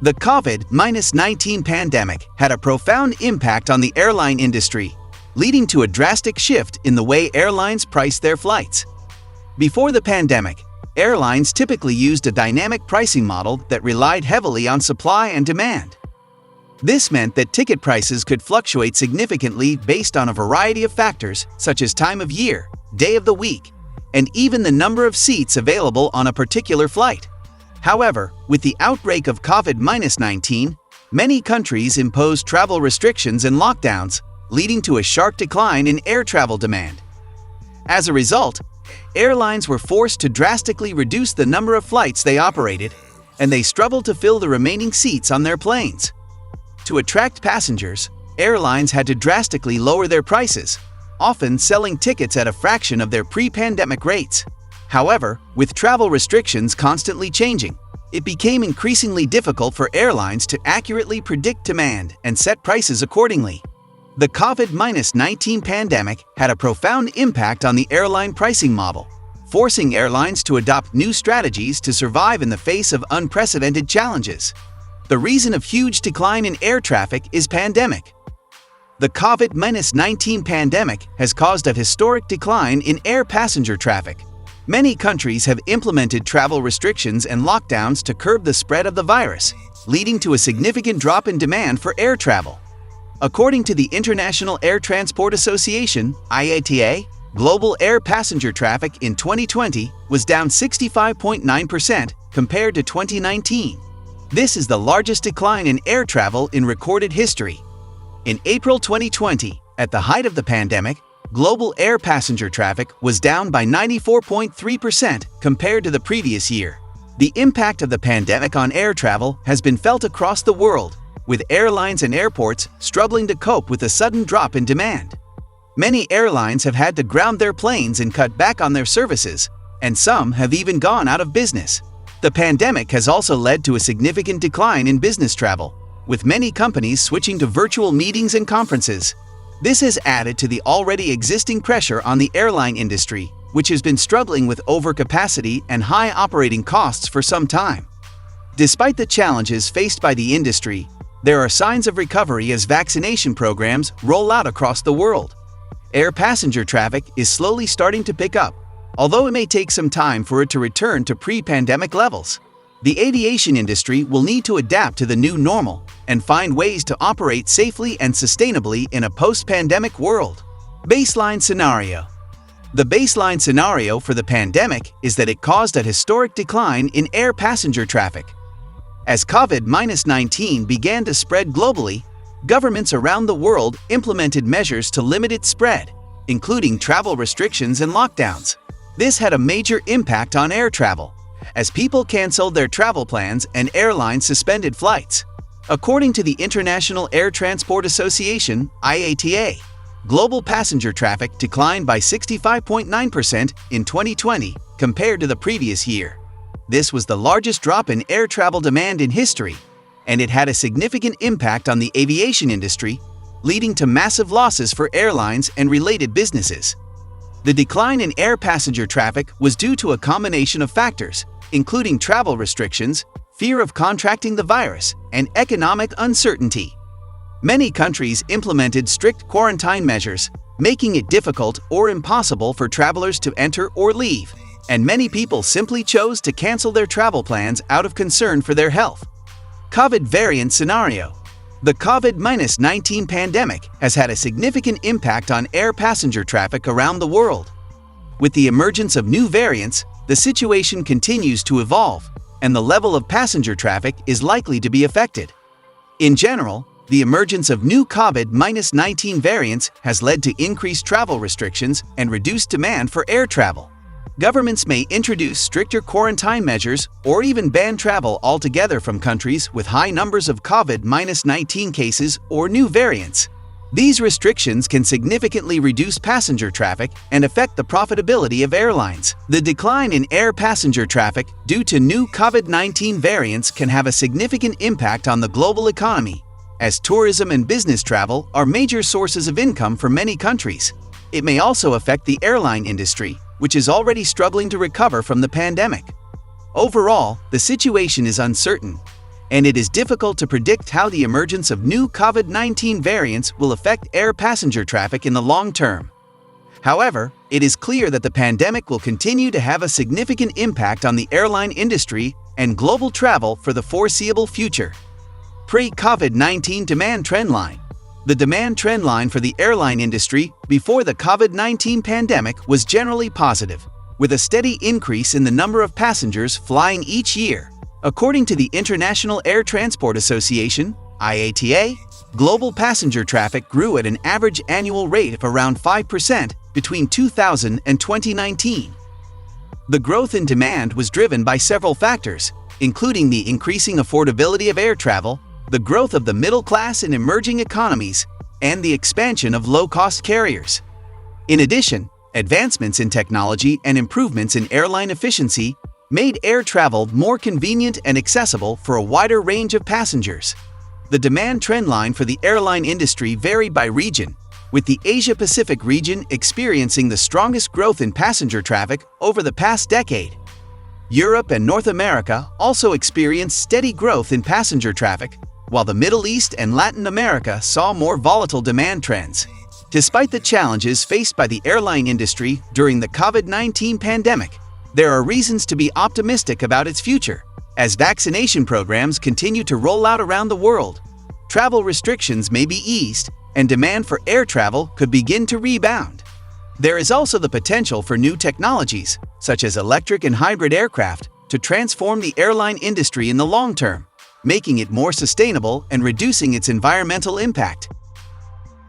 The COVID-19 pandemic had a profound impact on the airline industry, leading to a drastic shift in the way airlines price their flights. Before the pandemic, airlines typically used a dynamic pricing model that relied heavily on supply and demand. This meant that ticket prices could fluctuate significantly based on a variety of factors such as time of year, day of the week, and even the number of seats available on a particular flight. However, with the outbreak of COVID-19, many countries imposed travel restrictions and lockdowns, leading to a sharp decline in air travel demand. As a result, airlines were forced to drastically reduce the number of flights they operated, and they struggled to fill the remaining seats on their planes. To attract passengers, airlines had to drastically lower their prices, often selling tickets at a fraction of their pre-pandemic rates. However, with travel restrictions constantly changing, it became increasingly difficult for airlines to accurately predict demand and set prices accordingly. The COVID-19 pandemic had a profound impact on the airline pricing model, forcing airlines to adopt new strategies to survive in the face of unprecedented challenges. The reason of huge decline in air traffic is pandemic. The COVID-19 pandemic has caused a historic decline in air passenger traffic. Many countries have implemented travel restrictions and lockdowns to curb the spread of the virus, leading to a significant drop in demand for air travel. According to the International Air Transport Association, IATA, global air passenger traffic in 2020 was down 65.9% compared to 2019. This is the largest decline in air travel in recorded history. In April 2020, at the height of the pandemic, global air passenger traffic was down by 94.3% compared to the previous year. The impact of the pandemic on air travel has been felt across the world, with airlines and airports struggling to cope with a sudden drop in demand. Many airlines have had to ground their planes and cut back on their services, and some have even gone out of business. The pandemic has also led to a significant decline in business travel, with many companies switching to virtual meetings and conferences. This has added to the already existing pressure on the airline industry, which has been struggling with overcapacity and high operating costs for some time. Despite the challenges faced by the industry, there are signs of recovery as vaccination programs roll out across the world. Air passenger traffic is slowly starting to pick up, although it may take some time for it to return to pre-pandemic levels. The aviation industry will need to adapt to the new normal and find ways to operate safely and sustainably in a post-pandemic world. Baseline scenario. The baseline scenario for the pandemic is that it caused a historic decline in air passenger traffic. As COVID-19 began to spread globally, governments around the world implemented measures to limit its spread, including travel restrictions and lockdowns. This had a major impact on air travel, as people canceled their travel plans and airlines suspended flights. According to the International Air Transport Association, IATA, global passenger traffic declined by 65.9% in 2020 compared to the previous year. This was the largest drop in air travel demand in history, and it had a significant impact on the aviation industry, leading to massive losses for airlines and related businesses. The decline in air passenger traffic was due to a combination of factors, including travel restrictions, fear of contracting the virus, and economic uncertainty. Many countries implemented strict quarantine measures, making it difficult or impossible for travelers to enter or leave, and many people simply chose to cancel their travel plans out of concern for their health. COVID variant scenario. The COVID-19 pandemic has had a significant impact on air passenger traffic around the world. With the emergence of new variants, the situation continues to evolve, and the level of passenger traffic is likely to be affected. In general, the emergence of new COVID-19 variants has led to increased travel restrictions and reduced demand for air travel. Governments may introduce stricter quarantine measures or even ban travel altogether from countries with high numbers of COVID-19 cases or new variants. These restrictions can significantly reduce passenger traffic and affect the profitability of airlines. The decline in air passenger traffic due to new COVID-19 variants can have a significant impact on the global economy, as tourism and business travel are major sources of income for many countries. It may also affect the airline industry, which is already struggling to recover from the pandemic. Overall, the situation is uncertain, and it is difficult to predict how the emergence of new COVID-19 variants will affect air passenger traffic in the long term. However, it is clear that the pandemic will continue to have a significant impact on the airline industry and global travel for the foreseeable future. Pre-COVID-19 demand trend line. The demand trend line for the airline industry before the COVID-19 pandemic was generally positive, with a steady increase in the number of passengers flying each year. According to the International Air Transport Association, IATA, global passenger traffic grew at an average annual rate of around 5% between 2000 and 2019. The growth in demand was driven by several factors, including the increasing affordability of air travel, the growth of the middle class in emerging economies, and the expansion of low-cost carriers. In addition, advancements in technology and improvements in airline efficiency made air travel more convenient and accessible for a wider range of passengers. The demand trend line for the airline industry varied by region, with the Asia-Pacific region experiencing the strongest growth in passenger traffic over the past decade. Europe and North America also experienced steady growth in passenger traffic, while the Middle East and Latin America saw more volatile demand trends. Despite the challenges faced by the airline industry during the COVID-19 pandemic, there are reasons to be optimistic about its future. As vaccination programs continue to roll out around the world, travel restrictions may be eased, and demand for air travel could begin to rebound. There is also the potential for new technologies, such as electric and hybrid aircraft, to transform the airline industry in the long term, making it more sustainable and reducing its environmental impact.